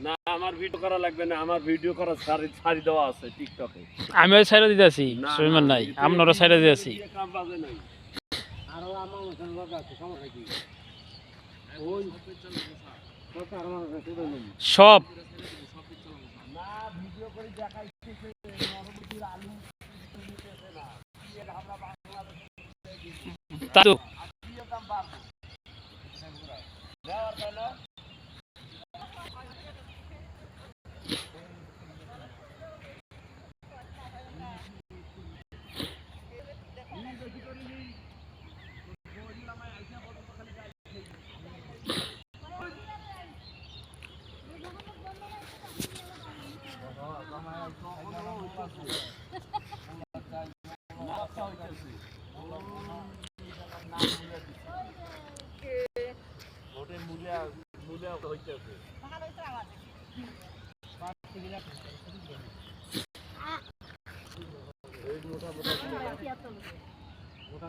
না আমার ভিডিও করা লাগবে না, আমার ভিডিও করা ছাড়ি দেওয়া আছে টিকটকে। আমি ওই সাইডে দিতেছি, সুইমান নাই, আপনারা সাইডে দিতেছি। আরো আমার ওখানে লোক আছে, সমস্যা কি? ওই সব না ভিডিও করে দেখাইছে নরমতির আলু নিতেছে না, আমরা বাংলাদেশ তা তো দিয়ে দাম বাড়বে দেওয়ার তাই না। মোটা